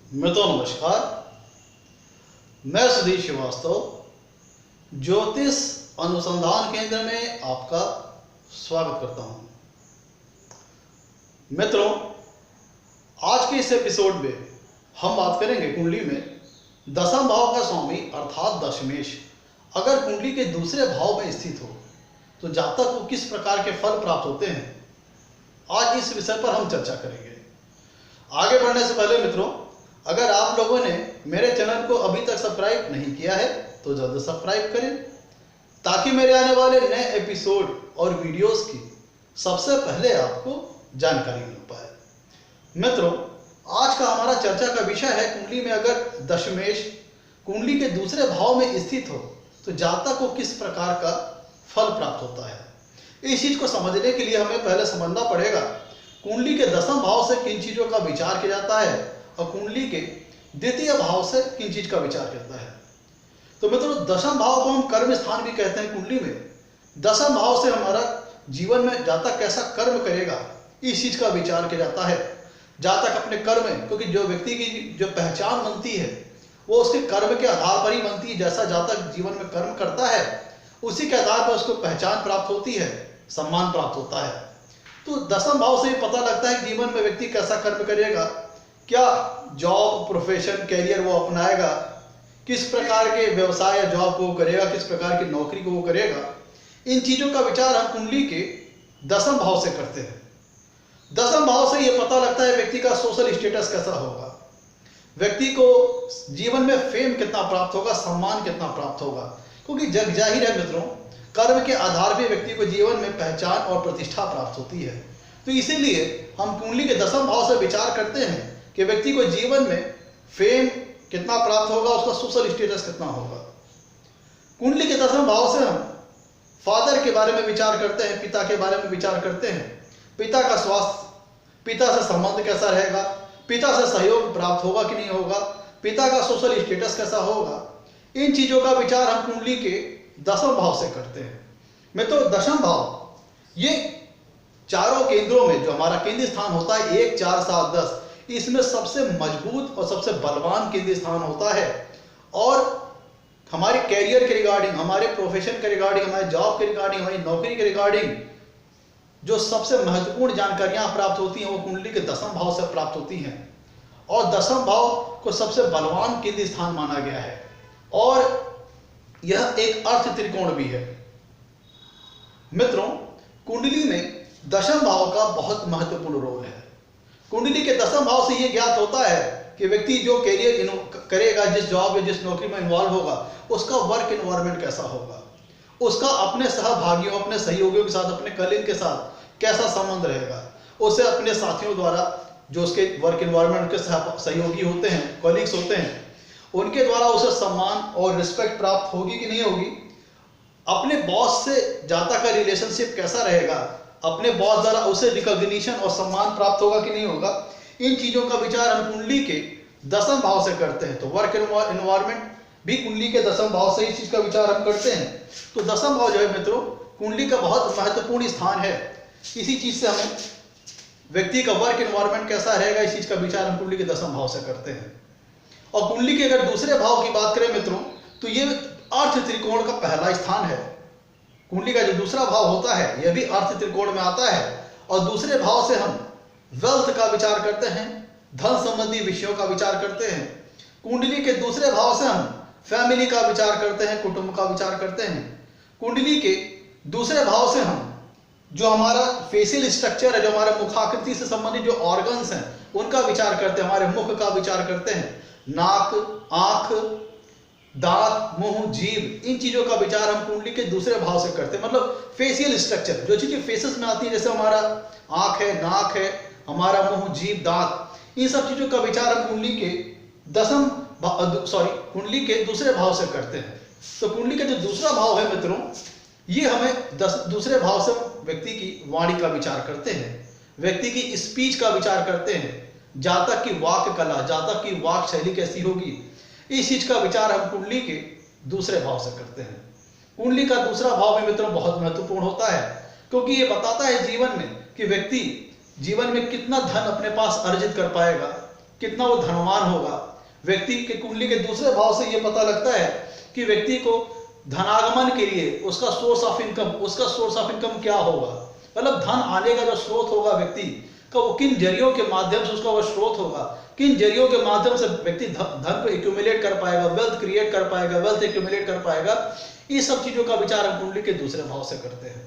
नमस्कार। मैं सुधीर श्रीवास्तव ज्योतिष अनुसंधान केंद्र में आपका स्वागत करता हूं। मित्रों, आज के इस एपिसोड में हम बात करेंगे कुंडली में दशम भाव का स्वामी अर्थात दशमेश अगर कुंडली के दूसरे भाव में स्थित हो तो जातक को किस प्रकार के फल प्राप्त होते हैं, आज इस विषय पर हम चर्चा करेंगे। आगे बढ़ने से पहले मित्रों, अगर आप लोगों ने मेरे चैनल को अभी तक सब्सक्राइब नहीं किया है तो जल्द सब्सक्राइब करें ताकि मेरे आने वाले नए एपिसोड और वीडियोस की सबसे पहले आपको जानकारी मिल पाए। मित्रों, आज का हमारा चर्चा का विषय है कुंडली में अगर दशमेश कुंडली के दूसरे भाव में स्थित हो तो जातक को किस प्रकार का फल प्राप्त होता है। इस चीज को समझने के लिए हमें पहले समझना पड़ेगा कुंडली के दशम भाव से किन चीजों का विचार किया जाता है और कुंडली के द्वितीय भाव से किन चीज का विचार करता है। तो मित्रों, दशम भाव को हम कर्म स्थान भी कहते हैं। कुंडली में दशम भाव से हमारा जीवन में जातक कैसा कर्म करेगा इस चीज का विचार किया जाता है। जातक अपने कर्म में, क्योंकि जो व्यक्ति की जो पहचान बनती है वो उसके कर्म के आधार पर ही बनती है। जैसा जातक जीवन में कर्म करता है उसी के आधार पर उसको पहचान प्राप्त होती है, सम्मान प्राप्त होता है। तो दशम भाव से ही पता लगता है कि जीवन में व्यक्ति कैसा कर्म करेगा, क्या जॉब, प्रोफेशन, कैरियर वो अपनाएगा, किस प्रकार के व्यवसाय या जॉब को वो करेगा, किस प्रकार की नौकरी को वो करेगा। इन चीजों का विचार हम कुंडली के दशम भाव से करते हैं। दशम भाव से ये पता लगता है व्यक्ति का सोशल स्टेटस कैसा होगा, व्यक्ति को जीवन में फेम कितना प्राप्त होगा, सम्मान कितना प्राप्त होगा। क्योंकि जग जाहिर है मित्रों, कर्म के आधार पर व्यक्ति को जीवन में पहचान और प्रतिष्ठा प्राप्त होती है। तो इसीलिए हम कुंडली के दशम भाव से विचार करते हैं कि व्यक्ति को जीवन में फेम कितना प्राप्त होगा, उसका सोशल स्टेटस कितना होगा। कुंडली के दशम भाव से हम फादर के बारे में विचार करते हैं, पिता के बारे में विचार करते हैं। पिता का स्वास्थ्य, पिता से संबंध कैसा रहेगा, पिता से सहयोग प्राप्त होगा कि नहीं होगा, पिता का सोशल स्टेटस कैसा होगा। इन चीजों का विचार हम कुंडली के दशम भाव से करते हैं। मित्रों, दशम भाव ये चारों केंद्रों में जो हमारा केंद्र स्थान होता है 1, 4, 7, 10, इसमें सबसे मजबूत और सबसे बलवान केंद्र स्थान होता है। और हमारे कैरियर के रिगार्डिंग, हमारे प्रोफेशन के रिगार्डिंग, हमारे जॉब के रिगार्डिंग, हमारी नौकरी के रिगार्डिंग जो सबसे महत्वपूर्ण जानकारियां प्राप्त होती हैं वो कुंडली के दशम भाव से प्राप्त होती हैं। और दशम भाव को सबसे बलवान केंद्र स्थान माना गया है और यह एक अर्थ त्रिकोण भी है। मित्रों, कुंडली में दशम भाव का बहुत महत्वपूर्ण रोल है। कुंडली के दशम भाव से यह ज्ञात होता है कि व्यक्ति जो कैरियर करेगा, जिस जॉब या जिस नौकरी में इन्वॉल्व होगा, उसका वर्क एनवायरनमेंट कैसा होगा, उसका अपने सहभागियों, अपने सहयोगियों के साथ, अपने कलीग के साथ कैसा संबंध रहेगा, उसे अपने साथियों द्वारा, जो उसके वर्क एनवायरनमेंट के सहयोगी होते हैं, कलीग्स होते हैं, उनके द्वारा उसे सम्मान और रिस्पेक्ट प्राप्त होगी कि नहीं होगी। अपने बॉस से जातक का रिलेशनशिप कैसा रहेगा, अपने बॉस द्वारा उसे रिकॉग्निशन और सम्मान प्राप्त होगा कि नहीं होगा। इन चीजों का विचार हम कुंडली के दशम भाव से करते हैं। तो वर्क एनवायरनमेंट भी कुंडली के दशम भाव से इस चीज का विचार हम करते हैं। तो दशम भाव जो है मित्रों, कुंडली का बहुत महत्वपूर्ण स्थान है। इसी चीज से हमें व्यक्ति का वर्क एनवायरनमेंट कैसा रहेगा, इस चीज का विचार हम कुंडली के दशम भाव से करते हैं। और कुंडली के अगर दूसरे भाव की बात करें मित्रों, तो ये अर्थ त्रिकोण का पहला स्थान है। कुंडली का जो दूसरा भाव होता है यह भी अर्थ त्रिकोण में आता है। और दूसरे भाव से हम वेल्थ का विचार करते हैं, धन संबंधी विषयों का विचार करते हैं। कुंडली के दूसरे भाव से हम फैमिली का विचार करते हैं, कुटुंब का विचार करते हैं। कुंडली के दूसरे भाव से हम जो हमारा फेशियल स्ट्रक्चर है, जो हमारे मुखाकृति से संबंधित जो ऑर्गन्स हैं, उनका विचार करते हैं, हमारे मुख का विचार करते हैं। नाक, आंख, दांत, मुंह, जीभ, इन चीजों का विचार हम कुंडली के दूसरे भाव से करते हैं। मतलब फेशियल स्ट्रक्चर, जो चीजें फेसेस में आती है, जैसे हमारा आंख है, नाक है, हमारा मुंह, जीभ, दांत, इन सब चीजों का विचार हम कुंडली के कुंडली के दूसरे भाव से करते हैं। तो कुंडली का जो दूसरा भाव है मित्रों, ये हमें दूसरे भाव से व्यक्ति की वाणी का विचार करते हैं, व्यक्ति की स्पीच का विचार करते हैं, जातक की वाक कला, जातक की वाक शैली कैसी होगी, इस चीज का विचार हम कुंडली के दूसरे भाव से करते हैं। कुंडली का दूसरा भाव में मित्रों बहुत महत्वपूर्ण होता है, क्योंकि ये बताता है जीवन में कि व्यक्ति जीवन में कितना धन अपने पास अर्जित कर पाएगा, कितना वो धनवान होगा। व्यक्ति के कुंडली के दूसरे भाव से ये पता लगता है कि व्यक्ति को धनागमन के लिए उसका सोर्स ऑफ इनकम क्या होगा। मतलब धन आने का जो स्रोत होगा व्यक्ति का, वो किन जरियों के माध्यम से उसका वो स्रोत होगा, किन जरियों के माध्यम से व्यक्ति धन को एक्यूमुलेट कर पाएगा, वेल्थ क्रिएट कर पाएगा, वेल्थ एक्यूमुलेट कर पाएगा। इस सब चीजों का विचार हम कुंडली के दूसरे भाव से करते हैं।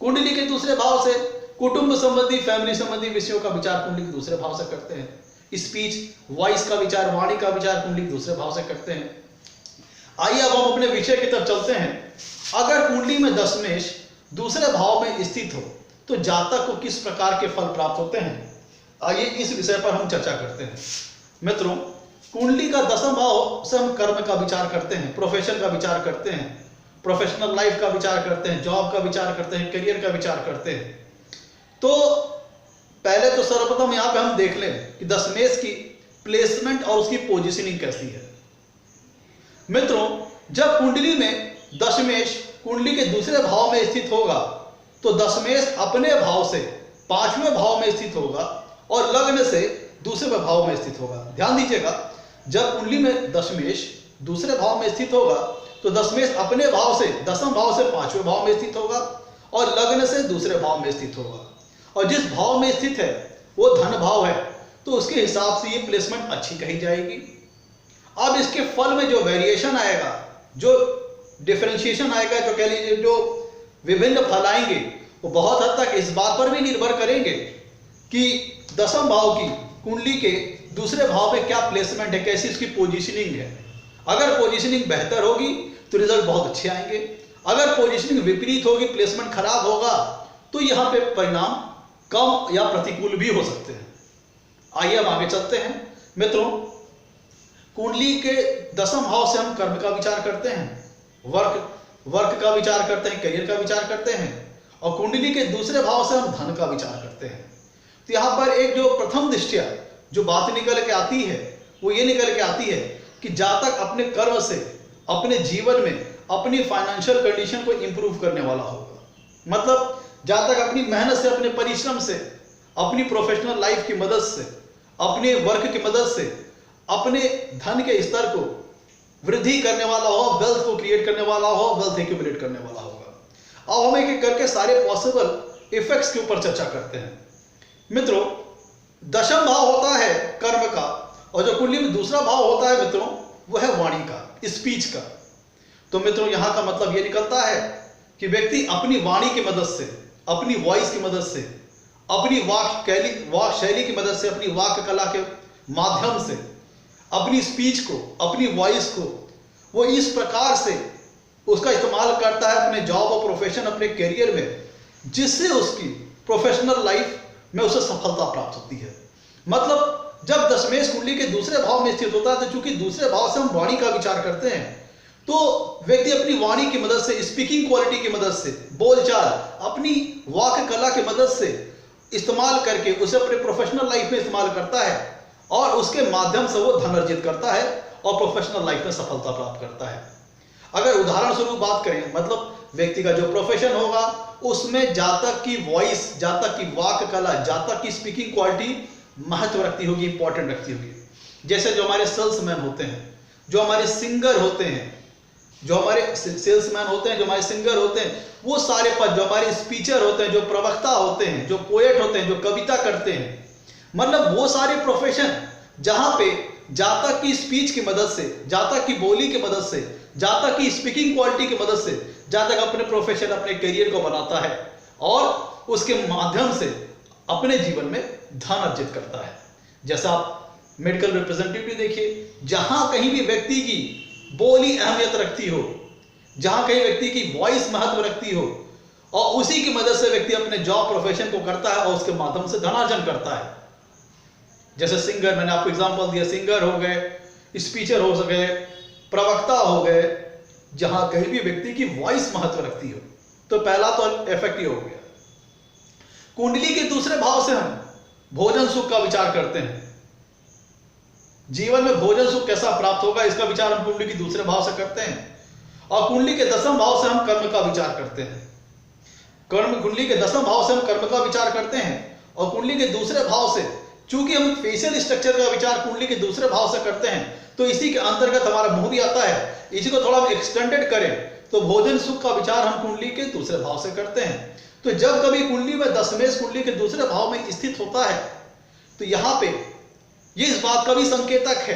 कुंडली के दूसरे भाव से कुटुंब संबंधी, फैमिली संबंधी विषयों का विचार कुंडली के दूसरे भाव से करते हैं। स्पीच, वॉइस का विचार, वाणी का विचार कुंडली के दूसरे भाव से करते हैं। आइए अब हम अपने विषय की तरफ चलते हैं। अगर कुंडली में दशमेश दूसरे भाव में स्थित हो तो जातक को किस प्रकार के फल प्राप्त होते हैं, आइए इस विषय पर हम चर्चा करते हैं। मित्रों, कुंडली का दशम भाव से हम कर्म का विचार करते हैं, प्रोफेशन का विचार करते हैं, प्रोफेशनल लाइफ का विचार करते हैं, जॉब का विचार करते हैं, करियर का विचार करते हैं। तो पहले तो सर्वप्रथम यहां पे हम देख लें कि दशमेश की प्लेसमेंट और उसकी पोजीशनिंग कैसी है। मित्रों, जब कुंडली में दशमेश कुंडली के दूसरे भाव में स्थित होगा तो दशमेश अपने भाव से पांचवें भाव में स्थित होगा और लग्न से दूसरे भाव में स्थित होगा। ध्यान दीजिएगा, जब कुंडली में दशमेश दूसरे भाव में स्थित होगा तो दशमेश अपने भाव से, दसम भाव से पांचवें भाव में स्थित होगा और लग्न से दूसरे भाव में स्थित होगा। और जिस भाव में स्थित है वो धन भाव है, तो उसके हिसाब से ये प्लेसमेंट अच्छी कही जाएगी। अब इसके फल में जो वेरिएशन आएगा, जो डिफरेंशिएशन आएगा, जो कह लीजिए जो विभिन्न फल आएंगे, वो बहुत हद तक इस बात पर भी निर्भर करेंगे कि दसम भाव की कुंडली के दूसरे भाव में क्या प्लेसमेंट है, कैसी उसकी पोजीशनिंग है। अगर पोजीशनिंग बेहतर होगी तो रिजल्ट बहुत अच्छे आएंगे। अगर पोजीशनिंग विपरीत होगी, प्लेसमेंट खराब होगा, तो यहां पे परिणाम कम या प्रतिकूल भी हो सकते हैं। आइए हम आगे चलते हैं। मित्रों, कुंडली के दसम भाव से हम कर्म का विचार करते हैं, वर्क का विचार करते हैं, करियर का विचार करते हैं, और कुंडली के दूसरे भाव से हम धन का विचार करते हैं। तो यहां पर एक जो प्रथम दृष्टया जो बात निकल के आती है वो ये निकल के आती है कि जातक अपने कर्म से अपने जीवन में अपनी फाइनेंशियल कंडीशन को इंप्रूव करने वाला होगा। मतलब जातक अपनी मेहनत से, अपने परिश्रम से, अपनी प्रोफेशनल लाइफ की मदद से, अपने वर्क की मदद से अपने धन के स्तर को वृद्धि करने वाला हो, वेल्थ को क्रिएट करने वाला हो, वेल्थ एक्यूमुलेट करने वाला होगा। अब हम एक एक करके सारे पॉसिबल इफेक्ट्स के ऊपर चर्चा करते हैं। मित्रों, दशम भाव होता है कर्म का, और जो कुंडली में दूसरा भाव होता है मित्रों वो है वाणी का, स्पीच का। तो मित्रों, यहां का मतलब ये निकलता है कि व्यक्ति अपनी वाणी की मदद से, अपनी वॉइस की मदद से, अपनी वाक शैली की मदद से, अपनी वाक कला के माध्यम से, अपनी स्पीच को, अपनी वॉइस को वो इस प्रकार से उसका इस्तेमाल करता है अपने जॉब और प्रोफेशन, अपने करियर में, जिससे उसकी प्रोफेशनल लाइफ में उसे सफलता प्राप्त होती है। मतलब जब दशमेश कुंडली के दूसरे भाव में स्थित होता है तो चूंकि दूसरे भाव से हम वाणी का विचार करते हैं, तो व्यक्ति अपनी वाणी की मदद से, स्पीकिंग क्वालिटी की मदद से, बोलचाल, अपनी वाक कला की मदद से इस्तेमाल करके उसे अपने प्रोफेशनल लाइफ में इस्तेमाल करता है और उसके माध्यम से वो धन अर्जित करता है और प्रोफेशनल लाइफ में सफलता प्राप्त करता है। अगर उदाहरण स्वरूप बात करें, मतलब व्यक्ति का जो प्रोफेशन होगा उसमें जातक की वॉइस, जातक की वाक कला, जातक की स्पीकिंग क्वालिटी महत्व रखती होगी, इंपॉर्टेंट रखती होगी। जैसे जो हमारे सेल्समैन होते हैं, जो हमारे सिंगर होते हैं, जो हमारे सेल्समैन होते हैं, जो हमारे सिंगर होते हैं, वो सारे पद, जो हमारे स्पीचर होते हैं, जो प्रवक्ता होते हैं, जो पोएट होते हैं, जो कविता करते हैं, मतलब वो सारे प्रोफेशन जहां पे जातक की स्पीच की मदद से, जातक की बोली की मदद से, जातक की स्पीकिंग क्वालिटी की मदद से जातक अपने प्रोफेशन, अपने करियर को बनाता है और उसके माध्यम से अपने जीवन में धन अर्जित करता है। जैसा आप मेडिकल रिप्रेजेंटेटिव देखिए, जहां कहीं भी व्यक्ति की बोली अहमियत रखती हो, जहां कहीं व्यक्ति की वॉइस महत्व रखती हो, और उसी की मदद से व्यक्ति अपने जॉब प्रोफेशन को करता है और उसके माध्यम से धनार्जन करता है। जैसे सिंगर, मैंने आपको एग्जांपल दिया, सिंगर हो गए, स्पीचर हो गए, प्रवक्ता हो गए, जहां कहीं भी व्यक्ति की वॉइस महत्व रखती हो। तो पहला तो इफेक्ट ये हो गया। कुंडली के दूसरे भाव से हम भोजन सुख का विचार करते हैं। जीवन में भोजन सुख कैसा प्राप्त होगा, इसका विचार हम कुंडली के दूसरे भाव से करते हैं। और कुंडली के दसम भाव से हम कर्म का विचार करते हैं। कुंडली के दसम भाव से हम कर्म का विचार करते हैं और कुंडली के दूसरे भाव से चूंकि हम फेशियल स्ट्रक्चर का विचार कुंडली के दूसरे भाव से करते हैं, तो इसी के अंतर्गत हमारा मुंह भी आता है। इसी को थोड़ा हम एक्सटेंडेड करें तो भोजन सुख का विचार हम कुंडली के दूसरे भाव से करते हैं। तो जब कभी कुंडली में दशमेश कुंडली के दूसरे भाव में स्थित होता है, तो यहां पे ये इस बात का भी संकेतक है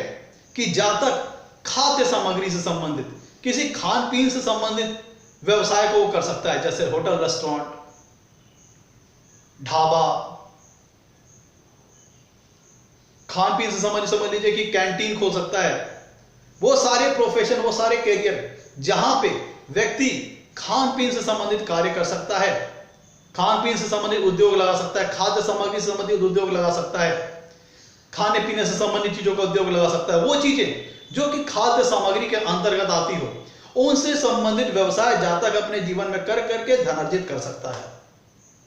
कि जातक खाद्य सामग्री से संबंधित, किसी खान पीन से संबंधित व्यवसाय को कर सकता है, जैसे होटल, रेस्टोरेंट, ढाबा, खान पीन से समझ लीजिए कि कैंटीन खोल सकता है। वो सारे प्रोफेशन, वो सारे कैरियर जहां पे व्यक्ति खान पीन से संबंधित कार्य कर सकता है, खान पीन से संबंधित उद्योग लगा सकता है, खाद्य सामग्री से संबंधित उद्योग लगा सकता है, खाने पीने से संबंधित चीजों का उद्योग लगा सकता है। वो चीजें जो कि खाद्य सामग्री के अंतर्गत आती हो, उनसे संबंधित व्यवसाय जातक अपने जीवन में कर करके धन अर्जित कर सकता है।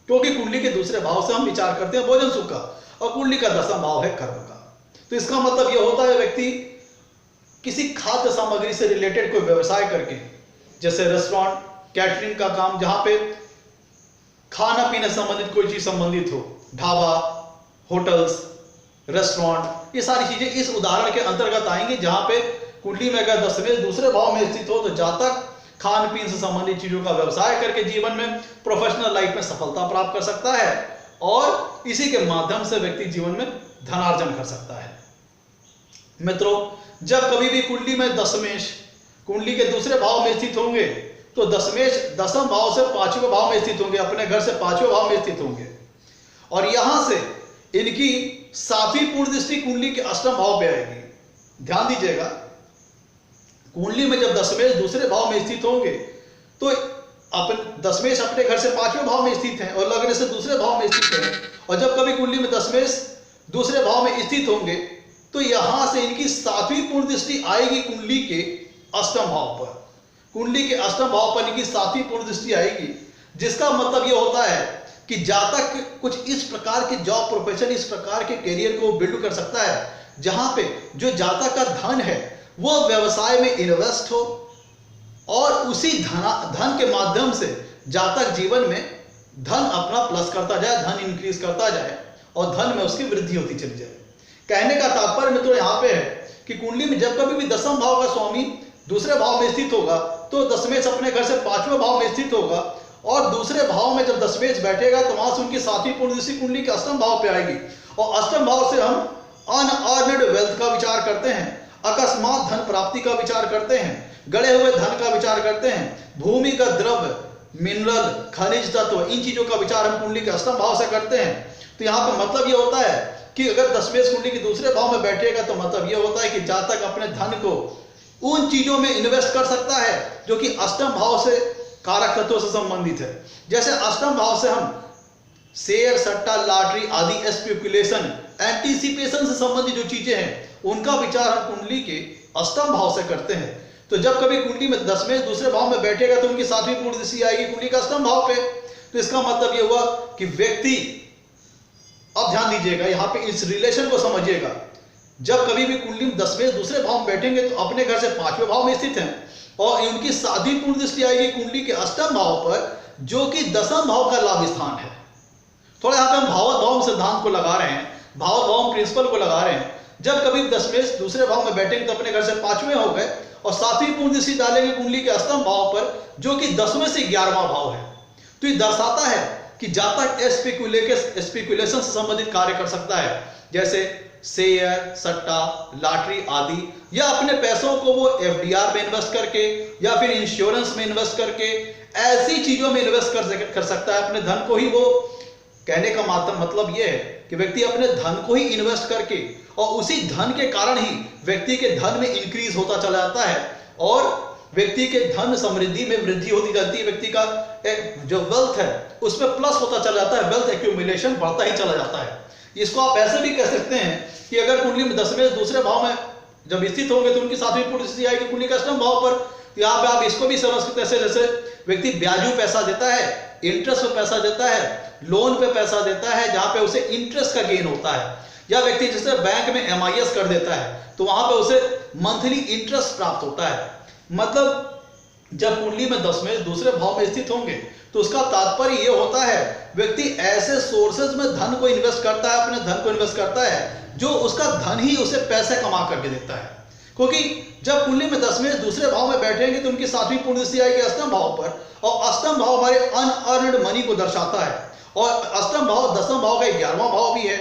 क्योंकि कुंडली के दूसरे भाव से हम विचार करते हैं भोजन सुख का, और कुंडली का दसम भाव है कर्म का। तो इसका मतलब यह होता है व्यक्ति किसी खाद्य सामग्री से रिलेटेड कोई व्यवसाय करके, जैसे रेस्टोरेंट, कैटरिंग का काम, जहां पे खाना पीने से संबंधित कोई चीज संबंधित हो, ढाबा, होटल्स, रेस्टोरेंट, ये सारी चीजें इस उदाहरण के अंतर्गत आएंगी। जहां पे कुंडली में अगर दशमेश दूसरे भाव में स्थित हो तो जातक खान पीन से संबंधित चीजों का व्यवसाय करके जीवन में, प्रोफेशनल लाइफ में सफलता प्राप्त कर सकता है, और इसी के माध्यम से व्यक्ति जीवन में धनार्जन कर सकता है। मित्रों, जब कभी भी कुंडली में दशमेश कुंडली के दूसरे भाव में स्थित होंगे, तो दशमेश दसम भाव से पांचवें भाव में स्थित होंगे, अपने घर से पांचवें भाव में स्थित होंगे, और यहां से इनकी सातवीं पूर्ण दृष्टि कुंडली के अष्टम भाव पे आएगी। ध्यान दीजिएगा, कुंडली में जब दशमेश दूसरे भाव में स्थित होंगे, तो दशमेश अपने घर से पांचवें भाव में स्थित है और लग्न से दूसरे भाव में स्थित है, और जब कभी कुंडली में दशमेश दूसरे भाव में स्थित होंगे, तो यहां से इनकी सातवीं पूर्ण दृष्टि आएगी कुंडली के अष्टम भाव पर। कुंडली के अष्टम भाव पर इनकी सातवीं पूर्ण दृष्टि आएगी, जिसका मतलब यह होता है कि जातक कुछ इस प्रकार के जॉब, प्रोफेशन, इस प्रकार के करियर को बिल्ड कर सकता है जहां पे जो जातक का धन है वो व्यवसाय में इन्वेस्ट हो, और उसी धन के माध्यम से जातक जीवन में धन अपना प्लस करता जाए, धन इंक्रीज करता जाए, और धन में उसकी वृद्धि होती चली जाए। कहने का तात्पर्य मित्रों यहां पे है कि कुंडली में जब कभी भी दसम भाव का स्वामी दूसरे भाव में स्थित होगा, तो दशमेश अपने घर से पांचवें भाव में स्थित होगा, और दूसरे भाव में जब दशमेश बैठेगा तो वहां से उनकी सातवीं पूर्ण दृष्टि कुंडली के अष्टम भाव पे आएगी, और अष्टम भाव से हम अनअर्न्ड वेल्थ का विचार करते हैं, अकस्मात धन प्राप्ति का विचार करते हैं, गड़े हुए धन का विचार करते हैं, भूमि का द्रव्य, मिनरल, खनिज तत्व, इन चीजों का विचार हम कुंडली के अष्टम भाव से करते हैं। तो यहाँ पे मतलब ये होता है कि अगर दशमेश कुंडली के दूसरे भाव में बैठेगा, तो मतलब ये होता है कि जातक अपने धन को उन चीजों में इन्वेस्ट कर सकता है जो कि अष्टम भाव से कारक तत्वों से संबंधित है। जैसे अष्टम भाव से हम शेयर, सट्टा, लॉटरी आदि, स्पेकुलेशन, एंटीसिपेशन से संबंधित जो चीजें हैं, उनका विचार हम कुंडली के अष्टम भाव से करते हैं। तो जब कभी कुंडली में दशमेश दूसरे भाव में बैठेगा, तो उनकी सातवीं पूर्ण दृष्टि आएगी कुंडली का अष्टम भाव पे। तो इसका मतलब यह हुआ कि व्यक्ति, अब ध्यान दीजिएगा यहां पे, इस रिलेशन को समझिएगा, जब कभी भी कुंडली में दशमेश दूसरे भाव में बैठेंगे तो अपने घर से पांचवें भाव में स्थित हैं, और उनकी सातवीं पूर्ण दृष्टि आएगी कुंडली के अष्टम भाव पर, जो कि दसम भाव का लाभ स्थान है। थोड़ा यहाँ पे हम भावत भाव सिद्धांत को लगा रहे हैं, भावत भाव प्रिंसिपल को लगा रहे हैं। जब कभी दशमेश दूसरे भाव में बैठेंगे तो अपने घर से पांचवें हो गए, और सातवीं पूर्ण दृष्टि डालेंगे कुंडली के अष्टम भाव पर, जो कि 10वें से 11वां भाव है। तो ये दर्शाता है कि जातक स्पेकुलेशन से संबंधित कार्य कर सकता है, जैसे शेयर, सट्टा, लॉटरी आदि, या अपने पैसों को वो एफडीआर में इन्वेस्ट करके, या फिर इंश्योरेंस में इन्वेस्ट करके, ऐसी चीजों में इन्वेस्ट कर सकता है अपने धन को ही। वो कहने का मतलब यह है कि व्यक्ति अपने धन को ही इन्वेस्ट करके, और उसी धन के कारण ही व्यक्ति के धन में इंक्रीज होता चला जाता है, और व्यक्ति के धन समृद्धि में वृद्धि होती जाती है, व्यक्ति का जो वेल्थ है उसमें प्लस होता चला जाता है, वेल्थ एक्यूमुलेशन बढ़ता ही चला जाता है। इसको आप ऐसे भी कह सकते हैं कि अगर कुंडली में दशमेश दूसरे भाव में जब स्थित होंगे, तो उनकी सातवीं पूर्ण दृष्टि आएगी कुंडली के अष्टम भाव पर। तो यहाँ पे आप इसको भी समझ सकते हैं, जैसे व्यक्ति ब्याजू पैसा देता है, इंटरेस्ट पे पैसा देता है, लोन पे पैसा देता है, जहां पे उसे इंटरेस्ट का गेन होता है, या व्यक्ति जैसे बैंक में MIS कर देता है, तो वहां पे उसे मंथली इंटरेस्ट प्राप्त होता है। मतलब जब कुंडली में दशमेश दूसरे भाव में स्थित होंगे तो उसका तात्पर्य यह होता है व्यक्ति ऐसे सोर्सेज में धन को इन्वेस्ट करता है, अपने धन को इन्वेस्ट करता है जो उसका धन ही उसे पैसे कमा करके देता है। क्योंकि जब कुंडली में दशमेश दूसरे भाव में बैठेंगे तो उनकी सातवीं पूर्ण दृष्टि आएगी अष्टम भाव पर, और अष्टम भाव हमारे अनअर्न्ड मनी को दर्शाता है, और अष्टम भाव दसम भाव का 11वां भाव भी है।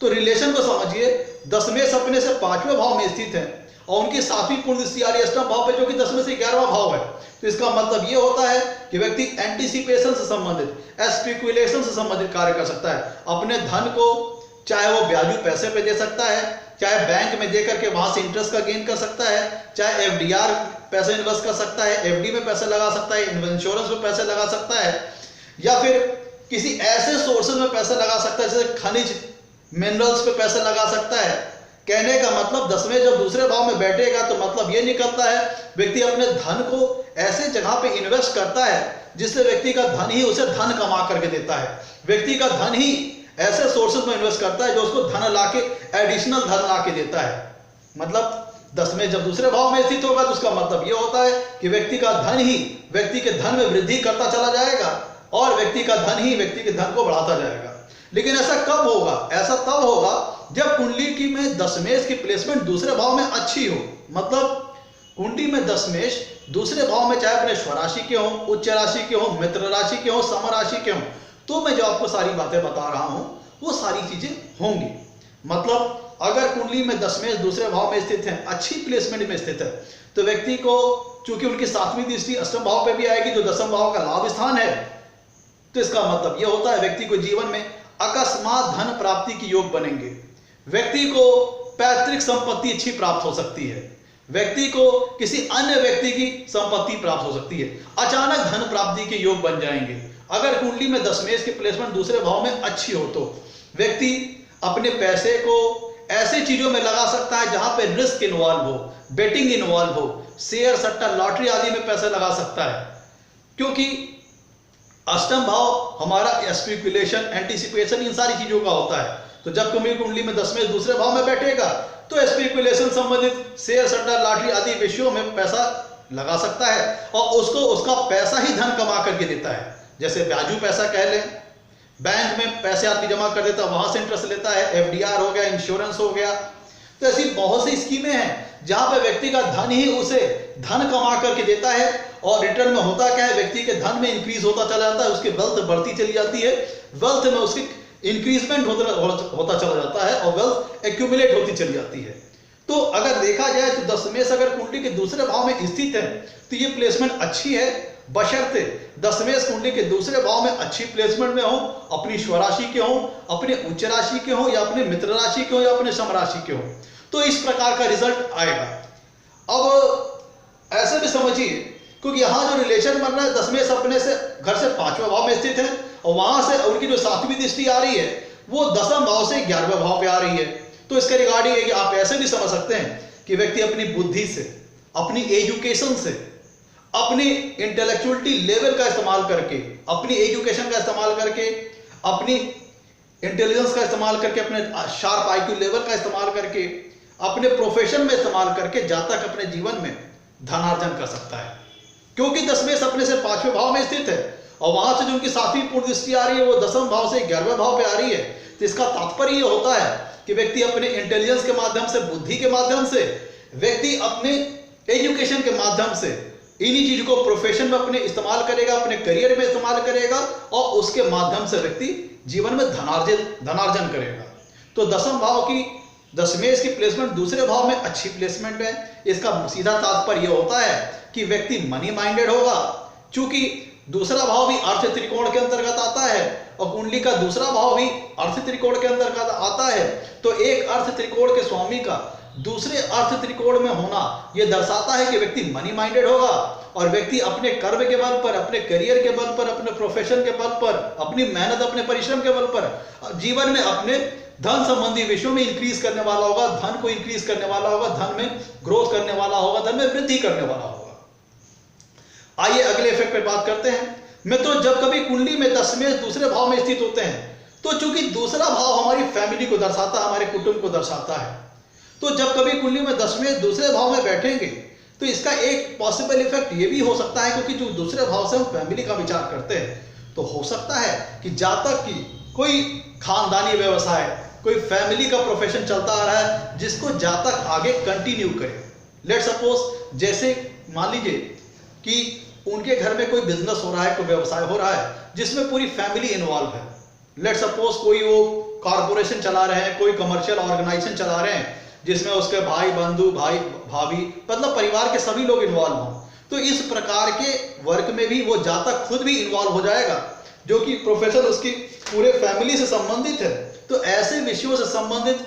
तो रिलेशन को समझिए, दशमेश अपने से 5वें भाव में स्थित है और उनकी सातवीं पूर्ण दृष्टि आ रही है अष्टम भाव पे जो कि दसवें से 11वां भाव है। तो इसका मतलब यह होता है कि व्यक्ति एंटीसिपेशन से संबंधित, स्पेकुलेशन से संबंधित कार्य कर सकता है। अपने धन को चाहे वो ब्याजू पैसे पे दे सकता है, चाहे बैंक में दे करके वहां से इंटरेस्ट का गेन कर सकता है, चाहे एफडीआर पैसे इन्वेस्ट कर सकता है, एफडी में पैसे लगा सकता है, इंश्योरेंस में पैसे लगा सकता है, या फिर किसी ऐसे सोर्सेज में पैसे लगा सकता है जैसे खनिज मिनरल्स पे पैसे लगा सकता है। कहने का मतलब दसवें जब दूसरे भाव में बैठेगा तो मतलब ये निकलता है व्यक्ति अपने धन को ऐसे जगह पे इन्वेस्ट करता है जिससे व्यक्ति का धन ही उसे धन कमा करके देता है। व्यक्ति का धन ही ऐसे सोर्सेज में इन्वेस्ट करता है जो उसको धन लाके, एडिशनल धन लाके देता है। मतलब दसवें जब दूसरे भाव में स्थित होगा तो उसका मतलब यह होता है कि व्यक्ति का धन ही व्यक्ति के धन में वृद्धि करता चला जाएगा और व्यक्ति का धन ही व्यक्ति के धन को बढ़ाता जाएगा। लेकिन ऐसा कब होगा? ऐसा तब होगा जब कुंडली की में दशमेश की प्लेसमेंट दूसरे भाव में अच्छी हो। मतलब कुंडली में दशमेश दूसरे भाव में चाहे अपने स्वराशि के हों, उच्च राशि के हों, मित्र राशि के हों, सम राशि के हों, तो मैं जो आपको सारी बातें बता रहा हूं वो सारी चीजें होंगी। मतलब अगर कुंडली में दशमेश दूसरे भाव में स्थित है, अच्छी प्लेसमेंट में स्थित है, तो व्यक्ति को चूंकि उनकी सातवीं दृष्टि अष्टम भाव पे भी आएगी जो दसम भाव का लाभ स्थान है, तो इसका मतलब यह होता है व्यक्ति को जीवन में अकस्मात धन प्राप्ति की योग बनेंगे। व्यक्ति को पैतृक संपत्ति अच्छी प्राप्त हो सकती है, व्यक्ति को किसी अन्य व्यक्ति की संपत्ति प्राप्त हो सकती है, अचानक धन प्राप्ति के योग बन जाएंगे। अगर कुंडली में दशमेश की प्लेसमेंट दूसरे भाव में अच्छी हो तो व्यक्ति अपने पैसे को ऐसे चीजों में लगा सकता है जहां पे रिस्क इन्वॉल्व हो, बेटिंग इन्वॉल्व हो, शेयर सट्टा लॉटरी आदि में पैसे लगा सकता है। क्योंकि अष्टम भाव हमारा स्पेकुलेशन, एंटीसिपेशन, इन सारी चीजों का होता है। तो जब कभी कुंडली में दशमेश दूसरे भाव में बैठेगा तो स्पेकुलेशन संबंधित शेयर सट्टा लॉटरी आदि विषयों में पैसा लगा सकता है और उसको उसका पैसा ही धन कमा करके देता है। जैसे ब्याजू पैसा कह लें, बैंक में पैसे आदमी जमा कर देता है, वहां से इंटरेस्ट लेता है, एफडीआर हो गया, इंश्योरेंस हो गया। तो ऐसी बहुत सी स्कीमें हैं जहां पर व्यक्ति का धन ही उसे धन कमा करके देता है और रिटर्न में होता क्या है, व्यक्ति के धन में इंक्रीज होता चला जाता है, उसकी वेल्थ बढ़ती चली जाती है, वेल्थ में उसकी इंक्रीजमेंट होता चला जाता है और वेल्थ एक्यूमुलेट होती चली जाती है। तो अगर देखा जाए तो दशमेश अगर कुंडली के दूसरे भाव में स्थित है तो ये प्लेसमेंट अच्छी है, बशर्ते दशमेश कुंडली के दूसरे भाव में अच्छी प्लेसमेंट में हो, अपनी स्वराशि के हो, अपने उच्च राशि के हो, या अपने मित्र राशि के हो, या अपने सम राशि के हो, तो इस प्रकार का रिजल्ट आएगा। अब ऐसे भी समझिए, क्योंकि यहां जो रिलेशन बन रहा है, दशमेश अपने से घर से 5वें भाव में स्थित है और वहां से उनकी जो सातवीं दृष्टि आ रही है वो दसम भाव से 11वें भाव पे आ रही है। तो इसके रिगार्डिंग आप ऐसे भी समझ सकते हैं कि व्यक्ति अपनी बुद्धि से, अपनी एजुकेशन से, अपनी इंटेलेक्चुअलिटी लेवल का इस्तेमाल करके, अपनी एजुकेशन का इस्तेमाल करके, अपनी इंटेलिजेंस का इस्तेमाल करके, अपने शार्प आईक्यू लेवल का इस्तेमाल करके, अपने प्रोफेशन में इस्तेमाल करके जातक अपने जीवन में धनार्जन कर सकता है। क्योंकि दशमेश अपने से 5वें भाव में स्थित है और वहां से जो उनकी सातवीं पूर्ण दृष्टि आ रही है वो दसम भाव से 11वें भाव पे आ रही है। तो इसका तात्पर्य यह होता है कि व्यक्ति अपने इंटेलिजेंस के माध्यम से, बुद्धि के माध्यम से, व्यक्ति अपने एजुकेशन के माध्यम से इन्हीं चीजों को प्रोफेशन में अपने इस्तेमाल करेगा, अपने करियर में इस्तेमाल करेगा और उसके माध्यम से व्यक्ति जीवन में धनार्जन करेगा। तो दसम भाव की दशमेश की प्लेसमेंट दूसरे भाव में अच्छी प्लेसमेंट है। इसका सीधा तात्पर्य होता है कि व्यक्ति मनी माइंडेड होगा। चूंकि दूसरा भाव भी अर्थ त्रिकोण के अंतर्गत आता है और कुंडली का दूसरा भाव भी अर्थ त्रिकोण के अंतर्गत आता है, तो एक अर्थ त्रिकोण के स्वामी का दूसरे अर्थ त्रिकोण में होना यह दर्शाता है कि व्यक्ति मनी माइंडेड होगा और व्यक्ति अपने कर्म के बल पर, अपने करियर के बल पर, अपने प्रोफेशन के बल पर, अपनी मेहनत, अपने परिश्रम के बल पर जीवन में अपने धन संबंधी विषयों में इंक्रीज करने वाला होगा, धन को इंक्रीज करने वाला होगा, धन में ग्रोथ करने वाला होगा, धन में वृद्धि करने वाला होगा। आइए अगले इफेक्ट पर बात करते हैं। मित्रों, जब कभी कुंडली में दशमेश दूसरे भाव में स्थित होते हैं तो चूंकि दूसरा भाव हमारी फैमिली को दर्शाता है, हमारे कुटुंब को दर्शाता है, तो जब कभी कुंडली में दशमेश दूसरे भाव में बैठेंगे तो इसका एक पॉसिबल इफेक्ट ये भी हो सकता है, क्योंकि जो दूसरे भाव से हम फैमिली का विचार करते हैं, तो हो सकता है कि जातक की कोई खानदानी व्यवसाय, कोई फैमिली का प्रोफेशन चलता आ रहा है जिसको जातक आगे कंटिन्यू करे। लेट सपोज, जैसे मान लीजिए कि उनके घर में कोई बिजनेस हो रहा है, कोई व्यवसाय हो रहा है जिसमें पूरी फैमिली इन्वॉल्व है। लेट सपोज कोई वो कॉर्पोरेशन चला रहे हैं, कोई कमर्शियल ऑर्गेनाइजेशन चला रहे हैं जिसमें उसके भाई बंधु, भाई भाभी, मतलब परिवार के सभी लोग इन्वॉल्व हों, तो इस प्रकार के वर्क में भी वो जातक खुद भी इन्वॉल्व हो जाएगा, जो कि प्रोफेशन उसकी पूरे फैमिली से संबंधित है। तो ऐसे विषयों से संबंधित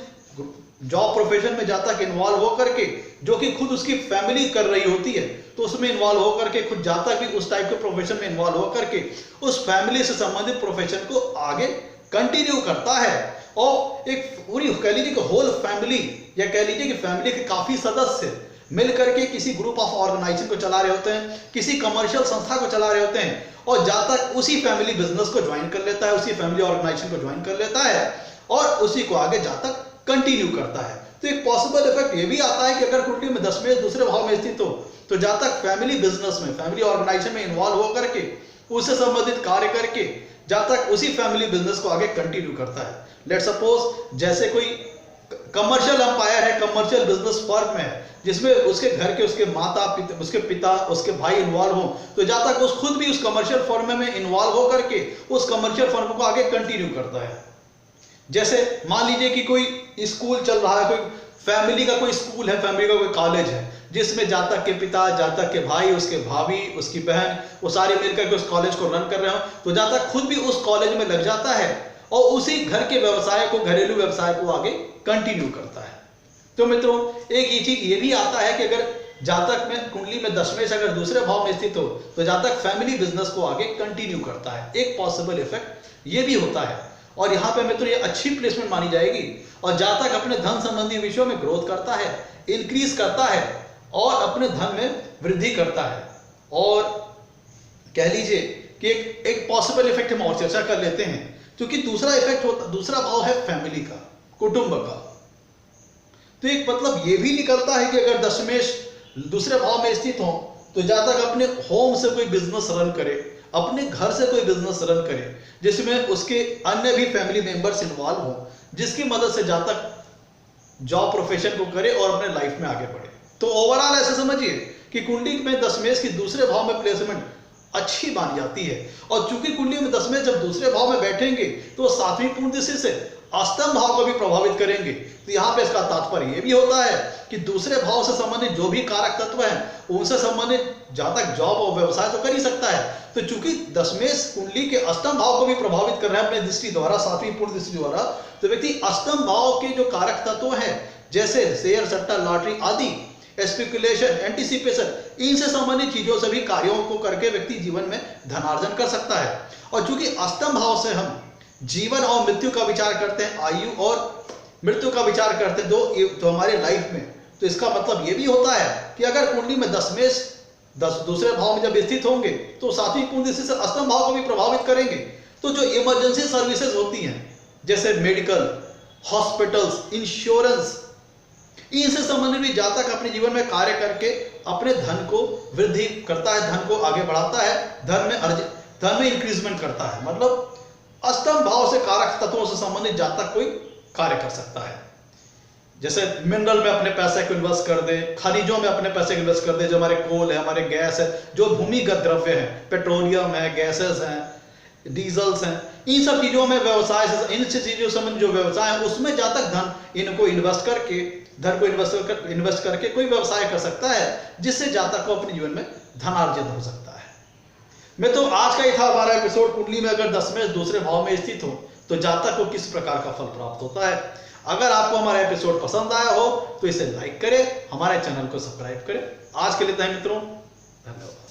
जॉब प्रोफेशन में जातक इन्वॉल्व होकर के, जो कि खुद उसकी फैमिली कर रही होती है, तो उसमें इन्वॉल्व होकर के खुद जातक भी उस टाइप के प्रोफेशन में इन्वॉल्व होकर के उस फैमिली से संबंधित प्रोफेशन को आगे कंटिन्यू करता है। और एक पूरी कह लीजिए कि होल फैमिली, या कह लीजिए कि फैमिली के काफी सदस्य मिलकर के किसी ग्रुप ऑफ ऑर्गेनाइजेशन को चला रहे होते हैं, किसी कमर्शियल संस्था को चला रहे होते हैं, और जातक उसी फैमिली बिजनेस को ज्वाइन कर लेता है, उसी फैमिली ऑर्गेनाइजेशन को ज्वाइन कर लेता है और उसी को आगे जातक कंटिन्यू करता है। तो एक पॉसिबल इफेक्ट ये भी आता है कि अगर कुंडली में दशमेश दूसरे भाव में स्थित हो, तो जातक फैमिली बिजनेस में, फैमिली ऑर्गेनाइजेशन में इन्वॉल्व होकर के उससे संबंधित कार्य करके जातक उसी फैमिली बिजनेस को आगे कंटिन्यू करता है। लेट सपोज, जैसे कोई कमर्शियल एम्पायर है, कमर्शियल बिजनेस फर्म है, जिसमें उसके घर के उसके माता पिता, उसके पिता, उसके भाई इन्वॉल्व हो, तो जातक उस खुद भी उस कमर्शियल फर्म में इन्वॉल्व होकर के उस कमर्शियल फर्म को आगे कंटिन्यू करता है। जैसे मान लीजिए कि कोई स्कूल चल रहा है, कोई फैमिली का कोई स्कूल है, फैमिली का कोई कॉलेज है, जिसमें जातक के पिता, जातक के भाई, उसके भाभी, उसकी बहन, वो सारे मिलकर के उस कॉलेज को रन कर रहे हो, तो जातक खुद भी उस कॉलेज में लग जाता है और उसी घर के व्यवसाय को, घरेलू व्यवसाय को आगे कंटिन्यू करता है। तो मित्रों, एक ये चीज ये भी आता है कि अगर जातक में कुंडली में दशमेश अगर दूसरे भाव में स्थित हो, तो जातक फैमिली बिजनेस को आगे कंटिन्यू करता है। एक पॉसिबल इफेक्ट ये भी होता है। और यहाँ पे मित्रों ये अच्छी प्लेसमेंट मानी जाएगी, और जातक अपने धन संबंधी विषयों में ग्रोथ करता है, इंक्रीज करता है और अपने धन में वृद्धि करता है। और कह लीजिए कि एक पॉसिबल इफेक्ट हम और चर्चा कर लेते हैं, क्योंकि दूसरा इफेक्ट होता, दूसरा भाव है फैमिली का, कुटुंब का। तो एक मतलब ये भी निकलता है कि अगर दशमेश दूसरे भाव में स्थित हो, तो जातक अपने होम से कोई बिजनेस रन करे, अपने घर से कोई बिजनेस रन करे, जिसमें उसके अन्य भी फैमिली मेंबर्स इन्वॉल्व हो, जिसकी मदद से जातक जॉब प्रोफेशन को करे और अपने लाइफ में आगे बढ़े। तो ओवरऑल ऐसे समझिए कि कुंडली में दशमेश की दूसरे भाव में प्लेसमेंट अच्छी मानी जाती है। और चूंकि कुंडली में दशमेश जब दूसरे भाव में बैठेंगे तो सातवीं पूर्ण दृष्टि से अष्टम भाव को भी प्रभावित करेंगे। तो यहाँ पे इसका तात्पर्य ये भी होता है कि दूसरे भाव से संबंधित जो भी कारक तत्व हैं, उनसे संबंधित जातक जॉब और व्यवसाय तो कर ही सकता है। तो चूंकि दशमेश कुंडली के अष्टम भाव को भी प्रभावित कर रहा है अपने दृष्टि द्वारा, सातवीं पूर्ण दृष्टि द्वारा, तो व्यक्ति अष्टम भाव के जो कारक तत्व हैं, जैसे शेयर, सट्टा, लॉटरी आदि, स्पेकुलेशन, एंटिसिपेशन, इनसे संबंधित चीजों से भी कार्यों को करके व्यक्ति जीवन में धनार्जन कर सकता है। और चूंकि अष्टम भाव से हम जीवन और मृत्यु का विचार करते हैं, आयु और मृत्यु का विचार करते हैं तो हमारे लाइफ में, तो इसका मतलब ये भी होता है कि अगर कुंडली में दशमेश दूसरे भाव में जब स्थित होंगे, तो सातवीं पूर्ण दृष्टि से अष्टम भाव को भी प्रभावित करेंगे। तो जो इमरजेंसी सर्विसेज होती हैं, जैसे मेडिकल, हॉस्पिटल्स, इंश्योरेंस, इनसे संबंधित भी जातक अपने जीवन में कार्य करके अपने धन को वृद्धि करता है, धन को आगे बढ़ाता है, धन में इंक्रीजमेंट करता है। मतलब अष्टम भाव से कारक तत्वों से संबंधित जातक कोई कार्य कर सकता है। जैसे मिनरल में अपने पैसे को इन्वेस्ट कर दे, खनिजों में अपने पैसे को इन्वेस्ट कर दे, जो हमारे कोल है, हमारे गैस है, जो भूमिगत द्रव्य है, पेट्रोलियम है, गैसेस हैं, डीजल्स हैं, इन सब चीजों में व्यवसाय से, इन चीजों से जो व्यवसाय है उसमें जातक धन इनको इन्वेस्ट करके, धन को इन्वेस्ट करके कोई व्यवसाय कर सकता है, जिससे जातक को अपने जीवन में धनार्जन हो सकता है। तो आज का ही था हमारा एपिसोड। कुंडली में अगर दशमेश दूसरे भाव में स्थित हो, तो जातक को किस प्रकार का फल प्राप्त होता है। अगर आपको हमारा एपिसोड पसंद आया हो तो इसे लाइक करें, हमारे चैनल को सब्सक्राइब करें। आज के लिए मित्रों, धन्यवाद।